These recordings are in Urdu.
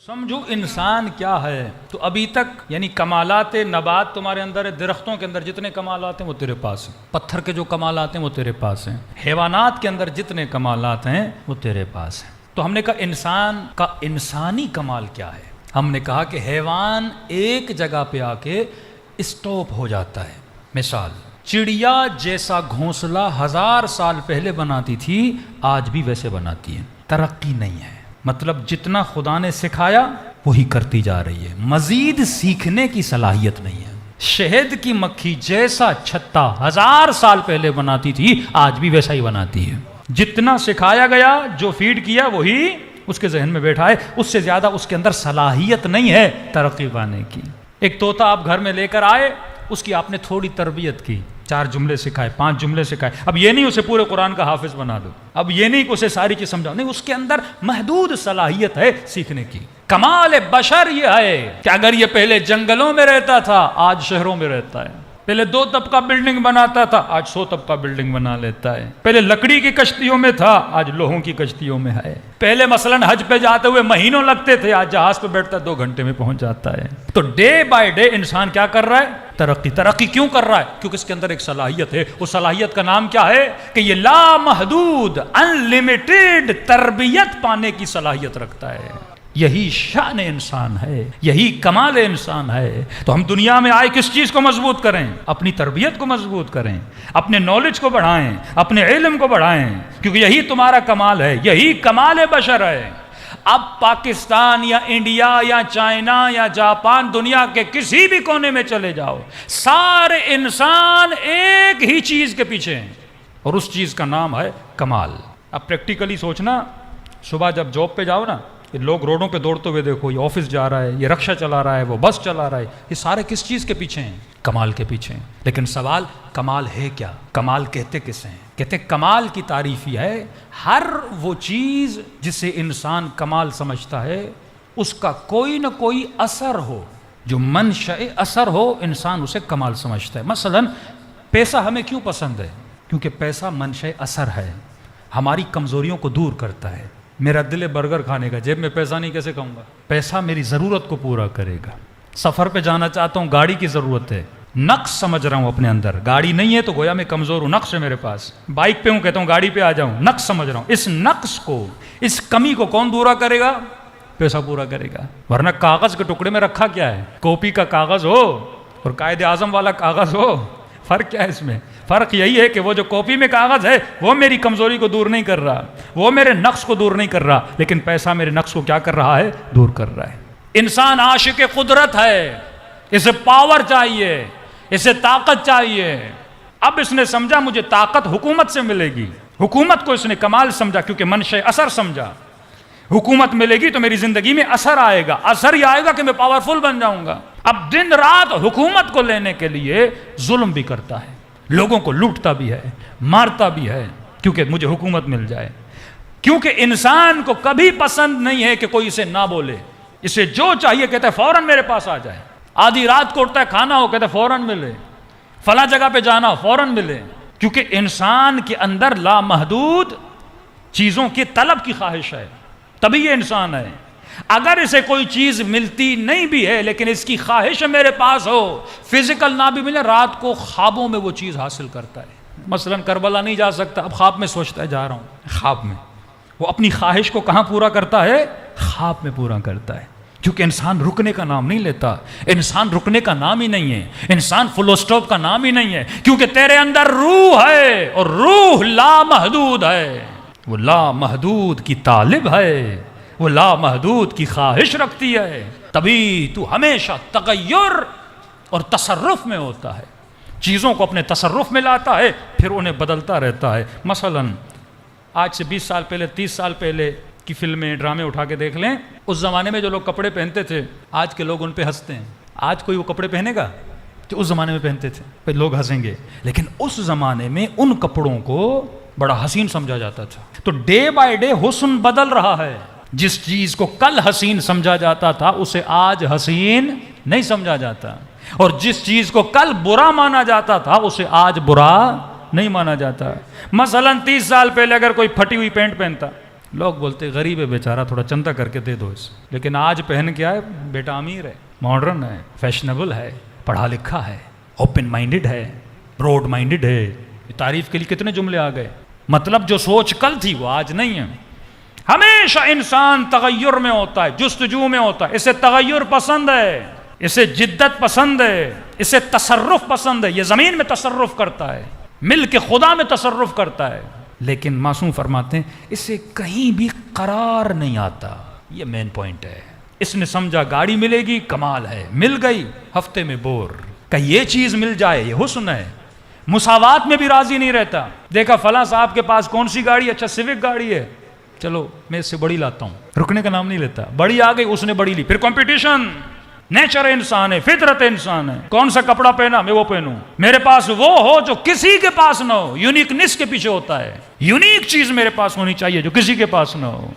سمجھو انسان کیا ہے تو ابھی تک یعنی کمالات نبات تمہارے اندر ہے، درختوں کے اندر جتنے کمالات ہیں وہ تیرے پاس ہیں، پتھر کے جو کمالات ہیں وہ تیرے پاس ہیں، حیوانات کے اندر جتنے کمالات ہیں وہ تیرے پاس ہیں۔ تو ہم نے کہا انسان کا انسانی کمال کیا ہے؟ ہم نے کہا کہ حیوان ایک جگہ پہ آ کے اسٹاپ ہو جاتا ہے۔ مثال، چڑیا جیسا گھونسلہ 1000 سال پہلے بناتی تھی آج بھی ویسے بناتی ہے، ترقی نہیں ہے۔ مطلب جتنا خدا نے سکھایا وہی کرتی جا رہی ہے، مزید سیکھنے کی صلاحیت نہیں ہے۔ شہد کی مکھی جیسا چھتا 1000 سال پہلے بناتی تھی آج بھی ویسا ہی بناتی ہے، جتنا سکھایا گیا جو فیڈ کیا وہی اس کے ذہن میں بیٹھا ہے، اس سے زیادہ اس کے اندر صلاحیت نہیں ہے ترقی پانے کی۔ ایک طوطا آپ گھر میں لے کر آئے، اس کی آپ نے تھوڑی تربیت کی، 4 جملے سکھائے، 5 جملے سکھائے، اب یہ نہیں اسے پورے قرآن کا حافظ بنا دو، اب یہ نہیں کہ اسے ساری چیز سمجھاؤ، نہیں، اس کے اندر محدود صلاحیت ہے سیکھنے کی۔ کمال بشر یہ ہے کہ اگر یہ پہلے جنگلوں میں رہتا تھا آج شہروں میں رہتا ہے، پہلے 2 طبقہ بلڈنگ بناتا تھا آج 100 طبقہ بلڈنگ بنا لیتا ہے، پہلے لکڑی کی کشتیوں میں تھا آج لوہوں کی کشتیوں میں ہے، پہلے مثلا حج پہ جاتے ہوئے مہینوں لگتے تھے آج جہاز پہ بیٹھتا 2 گھنٹے میں پہنچ جاتا ہے۔ تو ڈے بائی ڈے انسان کیا کر رہا ہے؟ ترقی کیوں کر رہا ہے؟ کیونکہ اس کے اندر ایک صلاحیت ہے، اس صلاحیت کا نام کیا ہے کہ یہ لامحدود انلمیٹڈ تربیت پانے کی صلاحیت رکھتا ہے۔ یہی شان انسان ہے، یہی کمال انسان ہے۔ تو ہم دنیا میں آئے کس چیز کو مضبوط کریں؟ اپنی تربیت کو مضبوط کریں، اپنے نالج کو بڑھائیں، اپنے علم کو بڑھائیں، کیونکہ یہی تمہارا کمال ہے، یہی کمال بشر ہے۔ اب پاکستان یا انڈیا یا چائنا یا جاپان، دنیا کے کسی بھی کونے میں چلے جاؤ، سارے انسان ایک ہی چیز کے پیچھے ہیں، اور اس چیز کا نام ہے کمال۔ اب پریکٹیکلی سوچنا، صبح جب جاب پہ جاؤ نا، یہ لوگ روڈوں پہ دوڑتے ہوئے دیکھو، یہ آفس جا رہا ہے، یہ رکشا چلا رہا ہے، وہ بس چلا رہا ہے، یہ سارے کس چیز کے پیچھے ہیں؟ کمال کے پیچھے ہیں۔ لیکن سوال، کمال ہے کیا؟ کمال کہتے کسے ہیں؟ کہتے کمال کی تعریف یہ ہے ہر وہ چیز جسے انسان کمال سمجھتا ہے اس کا کوئی نہ کوئی اثر ہو، جو منشأ اثر ہو، انسان اسے کمال سمجھتا ہے۔ مثلا پیسہ ہمیں کیوں پسند ہے؟ کیونکہ پیسہ منشأ اثر ہے، ہماری کمزوریوں کو دور کرتا ہے۔ میرا دل ہے برگر کھانے کا، جیب میں پیسہ نہیں، کیسے کھاؤں گا؟ پیسہ میری ضرورت کو پورا کرے گا۔ سفر پہ جانا چاہتا ہوں، گاڑی کی ضرورت ہے، نقص سمجھ رہا ہوں اپنے اندر، گاڑی نہیں ہے تو گویا میں کمزور ہوں، نقص ہے میرے پاس۔ بائک پہ ہوں، کہتا ہوں گاڑی پہ آ جاؤں، نقص سمجھ رہا ہوں۔ اس نقص کو، اس کمی کو کون پورا کرے گا؟ پیسہ پورا کرے گا۔ ورنہ کاغذ کے ٹکڑے میں رکھا کیا ہے؟ کاپی کا کاغذ ہو اور قائد اعظم والا کاغذ ہو، فرق کیا ہے اس میں؟ فرق یہی ہے کہ وہ جو کاپی میں کاغذ ہے وہ میری کمزوری کو دور نہیں کر رہا، وہ میرے نقص کو دور نہیں کر رہا، لیکن پیسہ میرے نقص کو کیا کر رہا ہے؟ دور کر رہا ہے۔ انسان عاشق قدرت ہے، اسے پاور چاہیے، اسے طاقت چاہیے۔ اب اس نے سمجھا مجھے طاقت حکومت سے ملے گی، حکومت کو اس نے کمال سمجھا کیونکہ منشأ اثر سمجھا۔ حکومت ملے گی تو میری زندگی میں اثر آئے گا، اثر یہ آئے گا کہ میں پاورفل بن جاؤں گا۔ اب دن رات حکومت کو لینے کے لیے ظلم بھی کرتا ہے، لوگوں کو لوٹتا بھی ہے، مارتا بھی ہے، کیونکہ مجھے حکومت مل جائے۔ کیونکہ انسان کو کبھی پسند نہیں ہے کہ کوئی اسے نہ بولے، اسے جو چاہیے کہتا ہے فوراً میرے پاس آ جائے۔ آدھی رات کو اٹھتا ہے، کھانا ہو کہتا ہے فوراً ملے، فلاں جگہ پہ جانا ہو فوراً ملے، کیونکہ انسان کے اندر لامحدود چیزوں کی طلب کی خواہش ہے، تبھی یہ انسان ہے۔ اگر اسے کوئی چیز ملتی نہیں بھی ہے لیکن اس کی خواہش میرے پاس ہو، فزیکل نہ بھی ملے، رات کو خوابوں میں وہ چیز حاصل کرتا ہے۔ مثلا کربلا نہیں جا سکتا، اب خواب میں سوچتا ہے جا رہا ہوں، خواب میں وہ اپنی خواہش کو کہاں پورا کرتا ہے؟ خواب میں پورا کرتا ہے۔ کیونکہ انسان رکنے کا نام نہیں لیتا، انسان رکنے کا نام ہی نہیں ہے، انسان فل اسٹاپ کا نام ہی نہیں ہے، کیونکہ تیرے اندر روح ہے اور روح لامحدود ہے، وہ لامحدود کی طالب ہے، وہ لامحدود کی خواہش رکھتی ہے، تبھی تو ہمیشہ تغیر اور تصرف میں ہوتا ہے، چیزوں کو اپنے تصرف میں لاتا ہے، پھر انہیں بدلتا رہتا ہے۔ مثلا آج سے 20 سال پہلے، 30 سال پہلے کی فلمیں، ڈرامے اٹھا کے دیکھ لیں، اس زمانے میں جو لوگ کپڑے پہنتے تھے آج کے لوگ ان پہ ہنستے ہیں۔ آج کوئی وہ کپڑے پہنے گا جو اس زمانے میں پہنتے تھے، پھر لوگ ہنسیں گے، لیکن اس زمانے میں ان کپڑوں کو بڑا حسین سمجھا جاتا تھا۔ تو ڈے بائی ڈے حسن بدل رہا ہے، جس چیز کو کل حسین سمجھا جاتا تھا اسے آج حسین نہیں سمجھا جاتا، اور جس چیز کو کل برا مانا جاتا تھا اسے آج برا نہیں مانا جاتا۔ مثلا 30 سال پہلے اگر کوئی پھٹی ہوئی پینٹ پہنتا، لوگ بولتے غریب ہے بیچارہ، تھوڑا چندہ کر کے دے دو اسے، لیکن آج پہن کے آئے بیٹا امیر ہے، ماڈرن ہے، فیشنیبل ہے، پڑھا لکھا ہے، اوپن مائنڈڈ ہے، براڈ مائنڈڈ ہے. تعریف کے لیے کتنے جملے آ گئے. مطلب جو سوچ کل تھی وہ آج نہیں ہے. ہمیشہ انسان تغیر میں ہوتا ہے، جستجو میں ہوتا ہے. اسے تغیر پسند ہے، اسے جدت پسند ہے، اسے تصرف پسند ہے. یہ زمین میں تصرف کرتا ہے، ملک خدا میں تصرف کرتا ہے، لیکن معصوم فرماتے ہیں اسے کہیں بھی قرار نہیں آتا. یہ مین پوائنٹ ہے. اس نے سمجھا گاڑی ملے گی کمال ہے، مل گئی ہفتے میں بور. کہ یہ چیز مل جائے یہ حسن ہے. مساوات میں بھی راضی نہیں رہتا. دیکھا فلاں صاحب کے پاس کون سی گاڑی ہے، اچھا سیوک گاڑی ہے، چلو میں اس سے بڑی لاتا ہوں. رکنے کا نام نہیں لیتا. بڑی آ گئی، اس نے بڑی لی. پھر کمپٹیشن. نیچر انسان ہے، فطرت انسان ہے. کون سا کپڑا پہنا میں وہ پہنوں. میرے پاس وہ ہو جو کسی کے پاس نہ ہو. یونیکنس کے پیچھے ہوتا ہے. یونیک چیز میرے پاس ہونی چاہیے جو کسی کے پاس نہ ہو.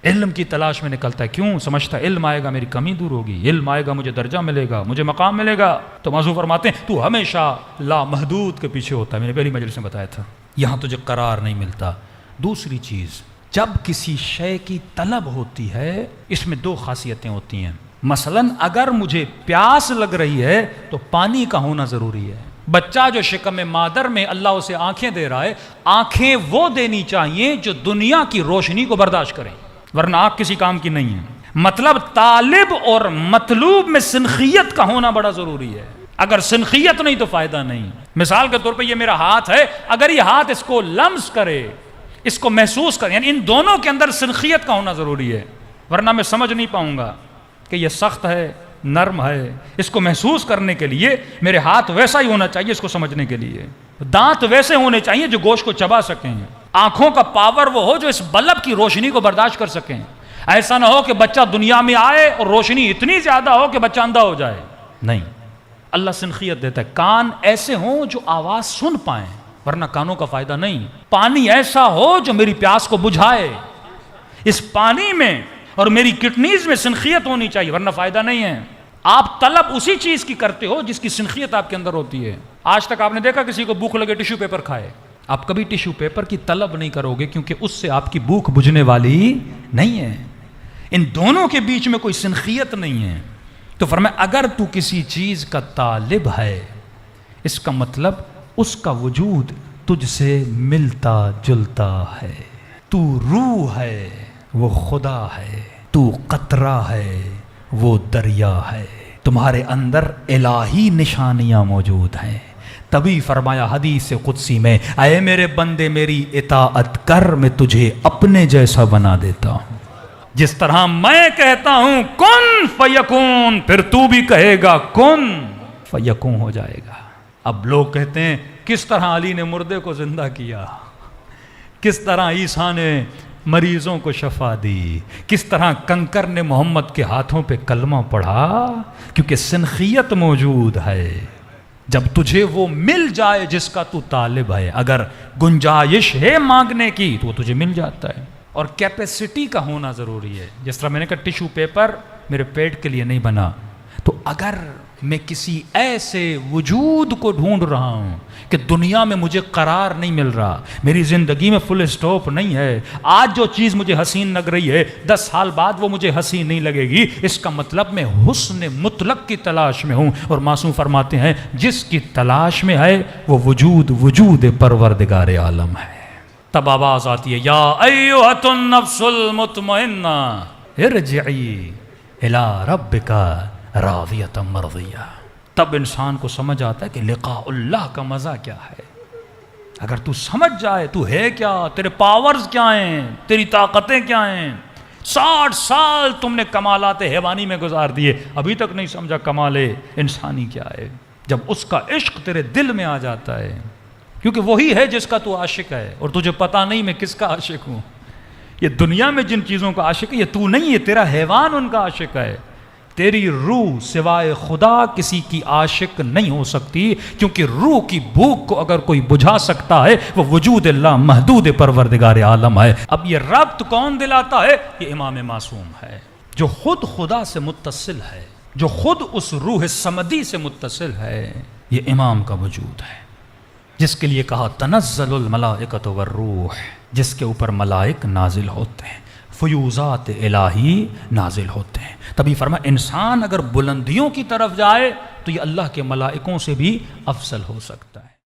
علم کی تلاش میں نکلتا ہے. کیوں؟ سمجھتا ہے علم آئے گا میری کمی دور ہوگی، علم آئے گا مجھے درجہ ملے گا، مجھے مقام ملے گا. تو معصوم فرماتے ہیں تو ہمیشہ لامحدود کے پیچھے ہوتا ہے. میں نے پہلی مجلس میں بتایا تھا، یہاں تجھے قرار نہیں ملتا. دوسری چیز، جب کسی شے کی طلب ہوتی ہے اس میں دو خاصیتیں ہوتی ہیں. مثلا اگر مجھے پیاس لگ رہی ہے تو پانی کا ہونا ضروری ہے. بچہ جو شکم مادر میں اللہ اسے آنکھیں دے رہا ہے، آنکھیں وہ دینی چاہیے جو دنیا کی روشنی کو برداشت کریں، ورنہ آنکھ کسی کام کی نہیں ہے. مطلب طالب اور مطلوب میں سنخیت کا ہونا بڑا ضروری ہے. اگر سنخیت نہیں تو فائدہ نہیں. مثال کے طور پہ یہ میرا ہاتھ ہے، اگر یہ ہاتھ اس کو لمس کرے، اس کو محسوس کرے، یعنی ان دونوں کے اندر سنخیت کا ہونا ضروری ہے، ورنہ میں سمجھ نہیں پاؤں گا کہ یہ سخت ہے نرم ہے. اس کو محسوس کرنے کے لیے میرے ہاتھ ویسا ہی ہونا چاہیے، اس کو سمجھنے کے لیے دانت ویسے ہونے چاہیے جو گوشت کو چبا سکیں. آنکھوں کا پاور وہ ہو جو اس بلب کی روشنی کو برداشت کر سکیں. ایسا نہ ہو کہ بچہ دنیا میں آئے اور روشنی اتنی زیادہ ہو کہ بچہ اندھا ہو جائے. نہیں، اللہ سنخیت دیتا ہے. کان ایسے ہوں جو آواز سن پائیں، ورنہ کانوں کا فائدہ نہیں. پانی ایسا ہو جو میری پیاس کو بجھائے. اس پانی میں اور میری کڈنیز میں سنخیت ہونی چاہیے، ورنہ فائدہ نہیں ہے. آپ طلب اسی چیز کی کرتے ہو جس کی سنخیت آپ کے اندر ہوتی ہے. آج تک آپ نے دیکھا کسی کو بھوک لگے ٹیشو پیپر کھائے؟ آپ کبھی ٹیشو پیپر کی طلب نہیں کرو گے، کیونکہ اس سے آپ کی بھوک بجھنے والی نہیں ہے. ان دونوں کے بیچ میں کوئی سنخیت نہیں ہے. تو فرمایا اگر تو کسی چیز کا طالب ہے، اس کا مطلب اس کا وجود تجھ سے ملتا جلتا ہے. تو روح ہے وہ خدا ہے، تو قطرہ ہے وہ دریا ہے. تمہارے اندر الہی نشانیاں موجود ہیں. تبھی فرمایا حدیث قدسی میں، اے میرے بندے میری اطاعت کر، میں تجھے اپنے جیسا بنا دیتا ہوں. جس طرح میں کہتا ہوں کن فیکون، پھر تو بھی کہے گا کن فیکون ہو جائے گا. اب لوگ کہتے ہیں کس طرح علی نے مردے کو زندہ کیا، کس طرح عیسیٰ نے مریضوں کو شفا دی، کس طرح کنکر نے محمد کے ہاتھوں پہ کلمہ پڑھا. کیونکہ سنخیت موجود ہے. جب تجھے وہ مل جائے جس کا تو طالب ہے، اگر گنجائش ہے مانگنے کی تو وہ تجھے مل جاتا ہے. اور کیپیسٹی کا ہونا ضروری ہے. جس طرح میں نے کہا ٹیشو پیپر میرے پیٹ کے لیے نہیں بنا، تو اگر میں کسی ایسے وجود کو ڈھونڈ رہا ہوں کہ دنیا میں مجھے قرار نہیں مل رہا، میری زندگی میں فل اسٹاپ نہیں ہے، آج جو چیز مجھے حسین لگ رہی ہے 10 سال بعد وہ مجھے حسین نہیں لگے گی، اس کا مطلب میں حسن مطلق کی تلاش میں ہوں. اور معصوم فرماتے ہیں جس کی تلاش میں ہے وہ وجود پروردگار عالم ہے. تب آواز آتی ہے یا ایھا النفس المطمئنہ ارجعی الی ربک راضیۃ مرضیہ. تب انسان کو سمجھ آتا ہے کہ لقاء اللہ کا مزہ کیا ہے. اگر تو سمجھ جائے تو ہے کیا، تیرے پاورز کیا ہیں، تیری طاقتیں کیا ہیں. 60 سال تم نے کمالات حیوانی میں گزار دیے، ابھی تک نہیں سمجھا کمال انسانی کیا ہے. جب اس کا عشق تیرے دل میں آ جاتا ہے، کیونکہ وہی ہے جس کا تو عاشق ہے، اور تجھے پتا نہیں میں کس کا عاشق ہوں. یہ دنیا میں جن چیزوں کا عاشق ہے یہ تو نہیں ہے، تیرا حیوان ان کا عاشق ہے. تیری روح سوائے خدا کسی کی عاشق نہیں ہو سکتی، کیونکہ روح کی بھوک کو اگر کوئی بجھا سکتا ہے وہ وجود اللہ محدود پروردگار عالم ہے. اب یہ ربط کون دلاتا ہے؟ یہ امام معصوم ہے، جو خود خدا سے متصل ہے، جو خود اس روح صمدی سے متصل ہے. یہ امام کا وجود ہے، جس کے لیے کہا تنزل الملائکۃ والروح، جس کے اوپر ملائک نازل ہوتے ہیں. فیوزات الہی نازل ہوتے ہیں. تبھی فرمایا انسان اگر بلندیوں کی طرف جائے تو یہ اللہ کے ملائکوں سے بھی افضل ہو سکتا ہے.